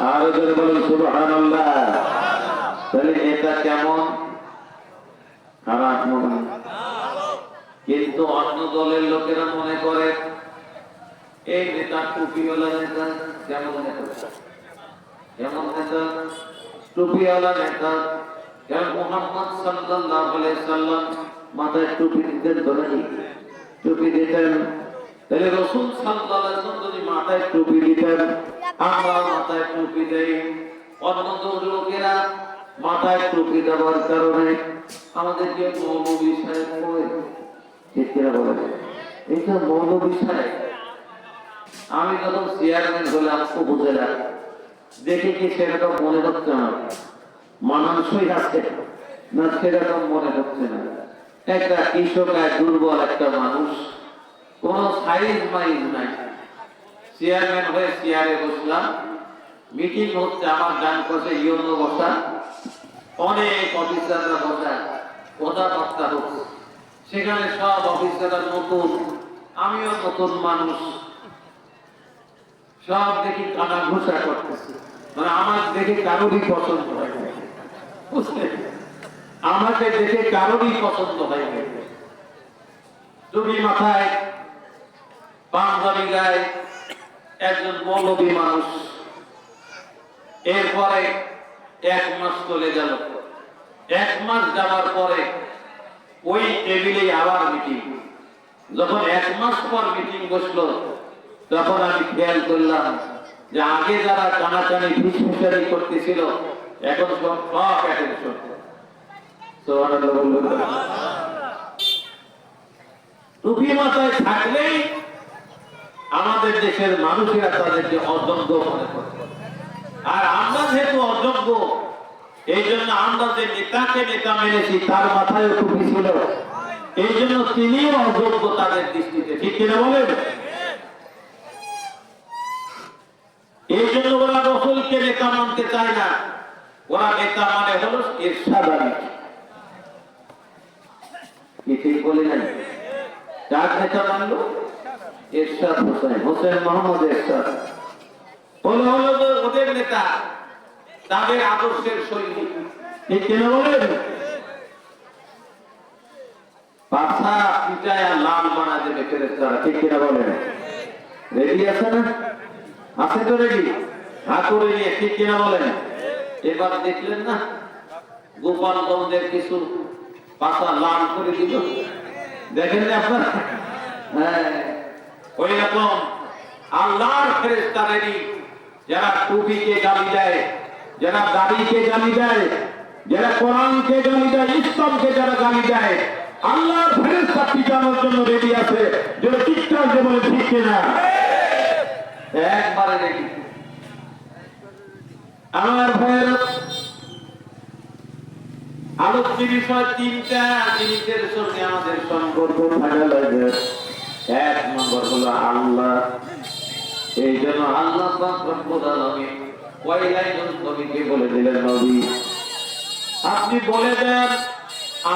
আর জোরে বলুন সুবহানাল্লাহ। তাহলে নেতা কেমন? খারাপ মনে, কিন্তু অন্য দলের লোকেরা মনে করে এই নেতা টুপিওয়ালা নেতা। কেমন নেতা? কেমন নেতা? টুপিওয়ালা নেতা। কেন মুহাম্মদ সাল্লাল্লাহু আলাইহি সাল্লাম মাথায় টুপি দিতেন? ধরেনি টুপি দিতেন। তাহলে রাসূল সাল্লাল্লাহু আলাইহি সাল্লাম যদি মাথায় টুপি দিতেন, আমরা মাথায় টুপি দেই। অন্য দলের লোকেরা মাথায় টুপি দেওয়ার কারণে আমাদেরকে মৌলবী সাহেব বলে। ঠিক কিনা বলেন? এইটা মৌলবী সাহেব। আমি যখন চেয়ারম্যান হলাম উপজেলা, দেখে কি সেরকম মনে হচ্ছে না? মানানসই আছে না? সেরকম মনে হচ্ছে না। একটা কৃষক, দুর্বল একটা মানুষ, কোন সাইজ মাইজ নাই। চেয়ারম্যান হয়ে চেয়ারে বসলাম, মিটিং হচ্ছে, আমার ডান পাশে ইউনো বসা, অনেক অফিসাররা বসা, কথাবার্তা হচ্ছে। সেখানে সব অফিসাররা নতুন, আমিও নতুন মানুষ। সব দেখি কানা ঘুষা করতেছে, মানে আমার দেখে কারোরই পছন্দ হয় না। আমাকে দেখে কারোরই পছন্দ হয় না। টুপি মাথায়, পাঞ্জাবি গায়ে, একজন মৌলবী মানুষ। এরপরে 1 মাস চলে গেল। 1 মাস যাওয়ার পরে ওই টেবিলে আবার মিটিং। যখন 1 মাস পর মিটিং বসলো, তখন আমি খেয়াল করলাম যে আগে যারা টানাটানি ফিসফিসারি করতেছিল, এখন সব অ্যাটেনশন। টুপি মাথায় থাকলেই আমাদের দেশের মানুষেরা তাদেরকে অযোগ্য মনে করে। আর আমরা যেহেতু অযোগ্য, এই জন্য আমরা যে নেতাকে নেতা মেনেছি, তার মাথায় টুপি ছিল, এই জন্য তিনিও অযোগ্য তাদের দৃষ্টিতে। ঠিক কিনা বলেন? এই জন্য ওরা রাসূলকে নেতা মানতে চায় না। ওরা নেতা মানে হলো ইরশাদারি। কি ঠিক বলি নাই? কার নেতা মানলো? এরশাদ হোসেন, হোসেন মোহাম্মদ এরশাদ হলো ওদের নেতা, তাদের আদর্শের সৈনিক। ঠিক কিনা বলেন? পাছা পিটায় লাল বানা দেবে ফেরেশতারা। ঠিক কিনা বলেন? রেডি আছে না? আছে তো রেডি? হাত করে নিয়ে। ঠিক কিনা বলেন? এবার দেখলেন না গোপালগঞ্জের কিছু পাছা লাল করে দিল? দেখেন না আপনারা? হ্যাঁ, ওই রকম আল্লাহর ফেরেশতারা যারা টুপিকে গালি দেয়, যারা দাড়িকে গালি দেয়, যারা কোরআনকে গালি দেয়, ইসলামকে যারা গালি দেয়, আল্লাহর ফেরেশতা পিটানোর জন্য রেডি আছে। যেন চিৎকার দিয়ে বলে ঠিক কিনা? একবারে রেডি। আমার ভাইয়ের আলোচ্য বিষয় 3টা জিনিসের সঙ্গে আমাদের সম্পর্ক থাকা লাগে। 1 নম্বর হলো আল্লাহ। এই জন্য আল্লাহ পাক রব্বুল আলামিন ওই লাইন নবীকে বলে দিলেন, নবী আপনি বলে দেন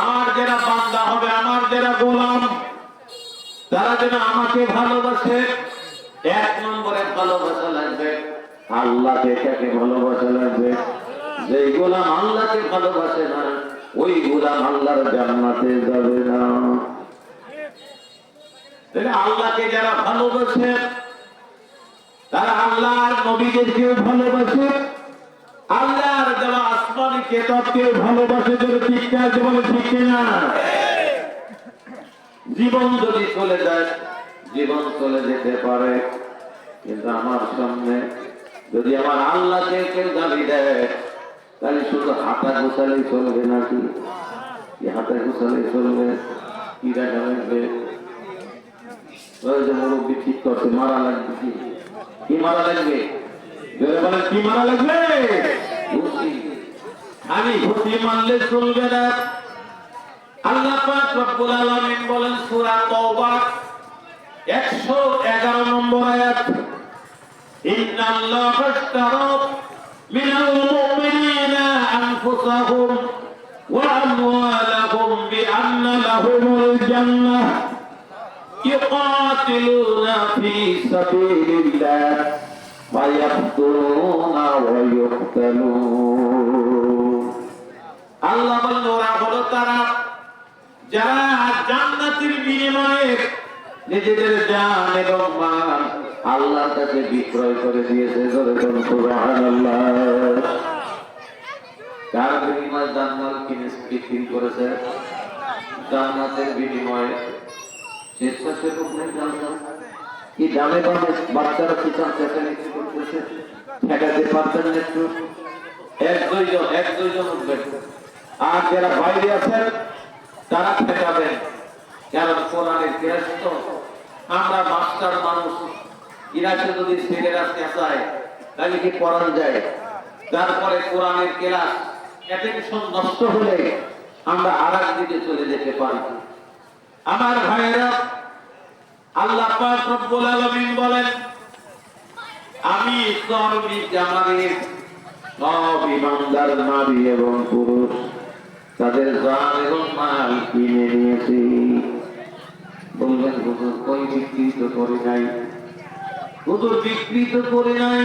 আমার যারা বান্দা হবে, আমার যারা গোলাম, তারা যেন আমাকে ভালোবাসে। 1 নম্বরে ভালোবাসা লাগবে আল্লাহকে। কাকে ভালোবাসা লাগবে? যে গোলাম আল্লাহকে ভালোবাসে না, ওই গোলাম আল্লাহর জান্নাতে যাবে না। আল্লাহকে যারা ভালোবাসে, তারা আল্লাহর নবীদেরকেও ভালোবাসে, আল্লাহর দেওয়া আসমানি কিতাবকেও ভালোবাসে। যদি চিৎকার দিয়ে বলে ঠিক কিনা? জীবন যদি চলে যায়, জীবন চলে যেতে পারে, কিন্তু আমার সামনে যদি আমার আল্লাহকে কেউ গালি দেয়, তাহলে শুধু হাতা গোছালেই চলবে নাকি? হাতা গোছালেই চলবে? কি দেখা লাগবে? মুরব্বী ঠিক করছে, মারা লাগবে। কি মারা লাগবে? বলে কি মারা লাগবে? আমি ঘুষি মারলে চলবে না। আল্লাহ পাক রব্বুল আলামিন বলেন সূরা তাওবা 111 নম্বর আয়াত, ইন্নাল্লাহা আশতারা মিনাল মুমিনিনা আনফুসাহুম ওয়া আমওয়ালাহুম বিআন্না লাহুমুল জান্নাহ ইউকাতিলুনা ফি সাবিলিল্লাহ ফায়াকতুলুনা ওয়া ইউকতালুন। আল্লাহ বলেন ওরা হলো তারা যারা জান্নাতের বিনিময়ে নিজেদের জান এবং মাল আল্লাহর কাছে বিক্রয় করে দিয়েছে। সুবহানাল্লাহ। কার বিনিময়ে জান্নাত বিক্রি করেছে? জান্নাতের বিনিময়ে। স্বেচ্ছাসেবক নেই জান্নাত কি দামে দামে বাচ্চারা কিষান চেঁচামেচি করতেছে, ঠেকাতে পারছেন না একটু? এক দুইজন উঠবেন, আর যারা বাইরে আছেন তারা ঠেকাবেন। কারণ কোরআনের ক্লাস তো আমরা মাস্টার মানুষ, ইরাকে যদি ছেলেরা চেঁচায় তাহলে কি পড়ানো যায়? তারপরে কোরআনের ক্লাস অ্যাটেনশন নষ্ট হলে আমরা আরেক দিকে চলে যেতে পারি। আমার ভাইরা, আল্লাহ পাক রব্বুল আলামিন বলেন, আমি সর্বি জামানের সব ইমানদার নারী এবং পুরুষ তাদের জান এবং মাল কিনে নিয়েছি। বলবেন হুজুর কই বিক্রি তো করে নাই? হুজুর বিক্রি তো করে নাই,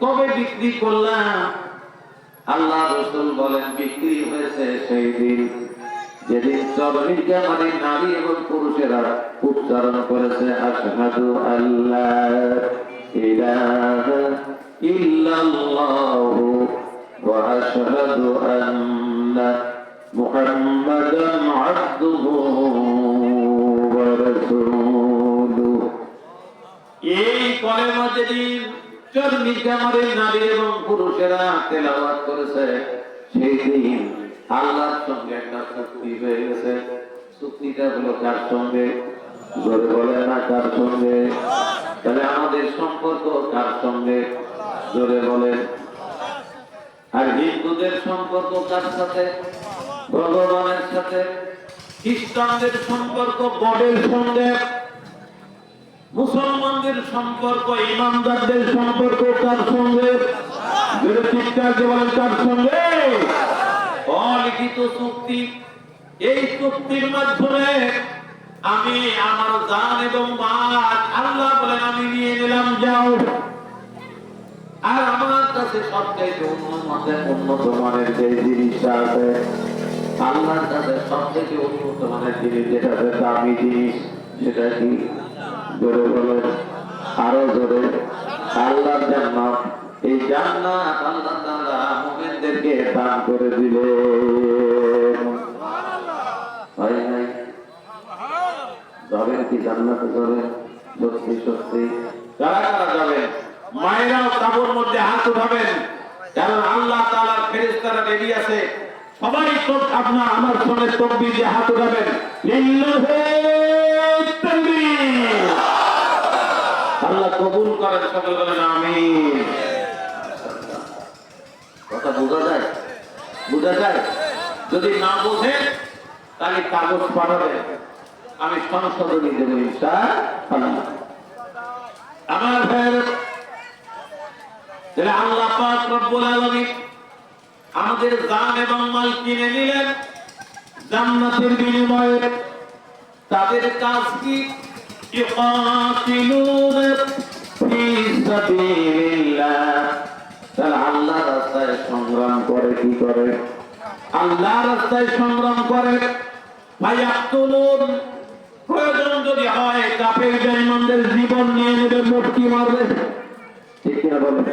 কবে বিক্রি করলাম? আল্লাহ রাসূল বলেন বিক্রি হয়েছে সেই দিন যেদিন সর্বি জামানের নারী এবং পুরুষেরা উচ্চারণ করেছে আশহাদু আল্লা ইলাহা ইল্লাল্লাহু ওয়া আশহাদু আন্না মুহাম্মাদান আবদুহু ওয়া রাসূলুহু। এই কলেমা যেদিন সর্বি জামানের নারী এবং পুরুষেরা তেলাওয়াত করেছে সেই দিন আল্লাহর সঙ্গে একটা চুক্তি হয়ে গেছে। চুক্তিটা হলো কার সঙ্গে? জোরে বলে না কার সঙ্গে? তাহলে আমাদের সম্পর্ক কার সঙ্গে? জোরে বলেন। আর হিন্দুদের সম্পর্ক কার সাথে? ভগবানের সাথে। খ্রিস্টানদের সম্পর্ক গডের সঙ্গে। মুসলমানদের সম্পর্ক, ইমানদারদের সম্পর্ক কার সঙ্গে? জোরে চিৎকার দিয়ে বলেন কার সঙ্গে? অলিখিত চুক্তি। এই চুক্তির মাধ্যমে আমি আমার জান এবং মাল আল্লাহ বলেন আমি নিয়ে নিলাম, যাও। আর আমার কাছে সবচেয়ে উন্নত মানের যে জিনিসটা আছে, আল্লাহর কাছে সবচেয়ে উন্নত মানের জিনিস যেটা দামি জিনিস, সেটা কি? জোরে বলেন, আরো জোরে। আল্লাহর জান্নাত। এই জান্নাত আল্লাহ তাআলা মুমিনদেরকে দান করে দিলেন। ভাই ভাই যাবেন কি জান্নাতে? যাবেন সত্যি সত্যি? কারা কারা যাবেন? মায়েরাও কাপড় মধ্যে হাত উঠাবেন, কারণ আল্লাহ তাআলার ফেরেশতারা রেডি আছে। সবাই তো আপনার আমার সঙ্গে তাকবীর দিয়ে হাত উঠাবেন। লিল্লাহি তাকবীর। আল্লাহ কবুল করেন, সকলে বলেন আমিন। কথা বোঝা যায়? বোঝা যায়? যদি না বোঝেন তাহলে কাগজ পাঠাবেন, আমি সংশোধনী দেব ইনশাআল্লাহ। আমার ভাইয়েরা, আল্লাহ পাক রব্বুল আলামিন আমাদের জান এবং মাল কিনে নিলেন জান্নাতের বিনিময়ে। তাদের কাজ কি? ইউকাতিলুনা ফি সাবিলিল্লাহ। তারা আল্লাহর রাস্তায় সংগ্রাম করে। কি করে? আল্লাহর রাস্তায় সংগ্রাম করে। ফায়াকতুলুন, প্রয়োজন যদি হয় কাফের বেঈমানদের জীবন নিয়ে নেবে, মুক্তি মারবে। ঠিক না বলেন?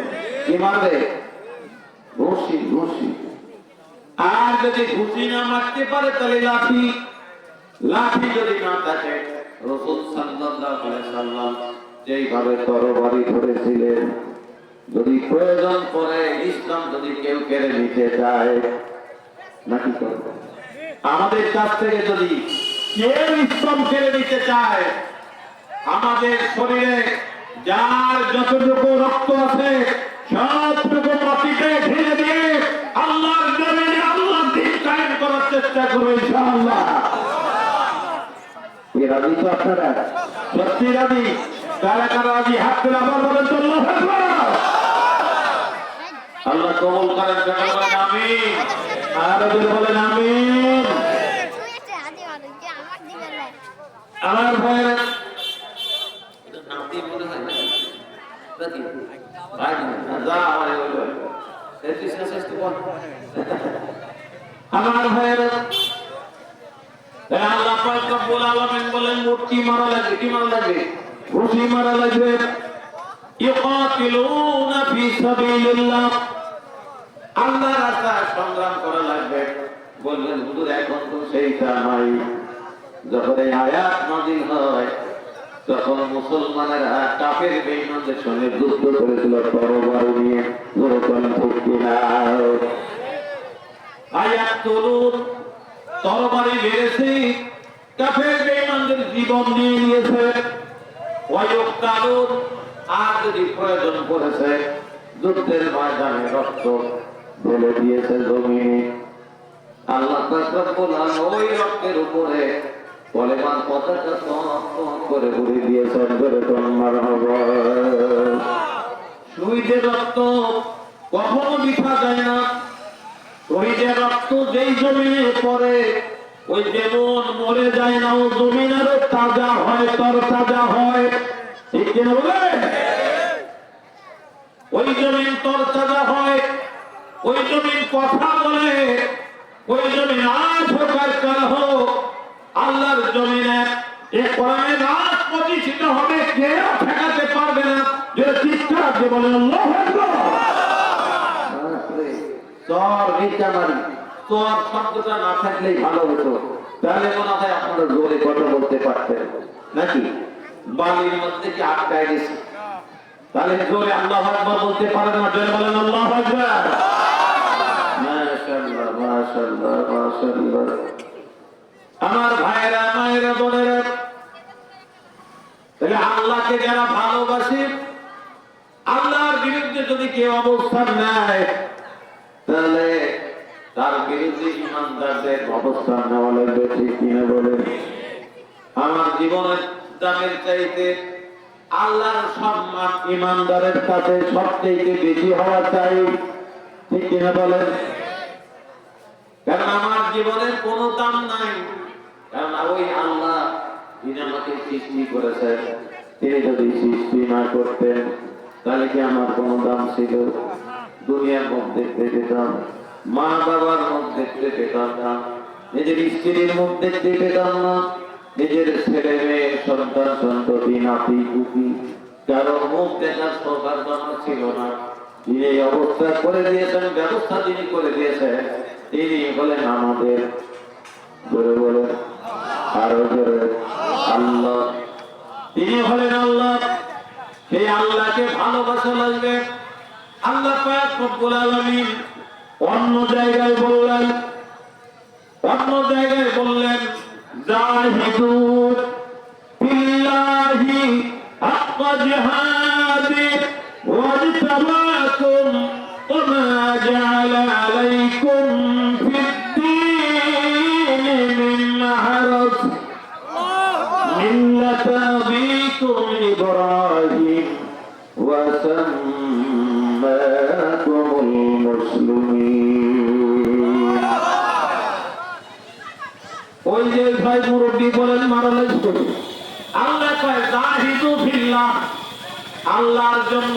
কি মারবে? ঘুষি। আর যদি ঘুষি না মারতে পারে তাহলে লাঠি। লাঠি যদি না থাকে, রাসূল সাল্লাল্লাহু আলাইহি ওয়াসাল্লাম যেইভাবে তরবারি ধরেছিলেন, যদি প্রয়োজন পড়ে ইসলাম যদি কেউ কেড়ে নিতে চায়, নাকি করবে? আমাদের কাছ থেকে যদি কেউ ইসলাম কেড়ে নিতে চায়, আমাদের শরীরে যার যতটুকু রক্ত আছে সবটুকু মাটিতে ঢেলে দিয়ে আল্লাহর জমিনে আল্লাহর দ্বীন কায়েম করার চেষ্টা করব ইনশাআল্লাহ। এই রাজি তো আপনারা? সত্যি রাজি? কারা কারা রাজি? হাত তুলে আবার বলেন তো আল্লাহু আকবার। আল্লাহ কবুল করেন, সকলে বলেন আমিন। আর যদি বলেন আমিন। আমার ভাইয়েরা, নাতি মনে হয় যা আমার ভাইয়েরা, আল্লাহ পাক রব্বুল আলামিন বলেন মূর্তি মারা লাগবে, কি মারা লাগবে? ঘুষি মারা লাগবে। ইকাতিলুনা ফি সাবিলিল্লাহ, আল্লাহর রাস্তায় সংগ্রাম করা লাগবে। বললেন হুজুর এখন তো সেইটা নাই। যখন এই আয়াত নাযিল হয় তখন মুসলমানেরা কাফের বেঈমানদের সঙ্গে যুদ্ধ করেছিল তরবারি নিয়ে। যখন ঠিক না আয়াত তুলুন, তরবারি বেড়েছে, কাফের বেঈমানদের জীবন নিয়ে নিয়েছে। ওয়ায়ুক্তালুন, আর যদি প্রয়োজন পড়েছে যুদ্ধের ময়দানে রক্ত ঢেলে দিয়েছে জমিনে। আল্লাহ পাক রব্বুল আলামিন ওই রক্তের উপরে কলেমার পতাকা করে উড়ে দিয়েছেন। মারহাবা। শহীদের রক্ত কখনো বৃথা যায় না। শহীদের রক্ত যেই জমিনে পড়ে ওই যেমন মরে যায় না, ও জমিন আরো তাজা হয়, তর তাজা হয়। ঠিক কিনা বলেন? ওই জমিন তর তাজা হয়, ওই জমিন কথা বলে, ওই জমিন আজ হোক আর কাল হোক আল্লাহর জমিনে এ কোরআনের রাত প্রতিষ্ঠিত হবে, কেউ ঠেকাতে পারবে না। যে চিৎকার দিয়ে বলেন আল্লাহু আকবার। চর নিচামারি, চর শব্দটা না থাকলেই ভালো হতো, তাহলে মনে হয় আপনারা জোরে কথা বলতে পারতেন নাকি? বালির মধ্যে কি আটকায় গেছে, তাহলে জোরে আল্লাহু আকবার বলতে পারেন না? জোরে বলেন আল্লাহু আকবার। মাশাআল্লাহ মাশাআল্লাহ মাশাআল্লাহ। আমার ভাইরা মায়েরা বোনেরা, তাহলে আল্লাহকে যারা ভালোবাসে, আল্লাহর বিরুদ্ধে যদি কেউ অবস্থান নেয় তাহলে তার বিরুদ্ধে ইমানদারদের অবস্থান নেওয়া লাগবে। ঠিক কিনা বলেন? আমার জীবনের দামের চাইতে আল্লাহর সম্মান ইমানদারের কাছে সবচেয়ে বেশি হওয়া চাই। ঠিক কিনা বলেন? কারণ আমার জীবনের কোনো দাম নাই, কারণ ওই আল্লাহ যিনি আমাকে সৃষ্টি করেছেন, তিনি যদি সৃষ্টি না করতেন তাহলে কি আমার কোনো দাম ছিল? দুনিয়ার মধ্যে পেতাম, মা বাবার মধ্যে পেতাম না, নিজের স্ত্রীর মধ্যে পেতাম না, নিজের ছেলে মেয়ে সন্তান সন্ততি নাতি পুতি কারো মুখ দেখার সৌভাগ্য আমার ছিল না। তিনি এই অবস্থা করে দিয়েছেন, ব্যবস্থা তিনি করে দিয়েছেন, তিনি বলেন আমাদের জোরে বলে আরো জোরে আল্লাহ। তিনি হলেন আল্লাহ। সেই আল্লাহকে ভালোবাসা লাগবে। আল্লাহ পাক রব্বুল আলামিন অন্য জায়গায় বললেন জাহিদু ফিল্লাহি হাক্কা জিহাদি ওয়াজতাবাকুম ওমা জাআলা আলাইকুম ফিদ-দীন মিন হারাজ মিল্লাতা আবিকুম ইব্রাহিম ওয়া সাম্মাকুমুল মুসলিমিন। ওই যে ভাই মুরব্বী বলেন মারালেন, আল্লাহ কয় জাহিদু ফিল্লাহ, আল্লাহর জন্য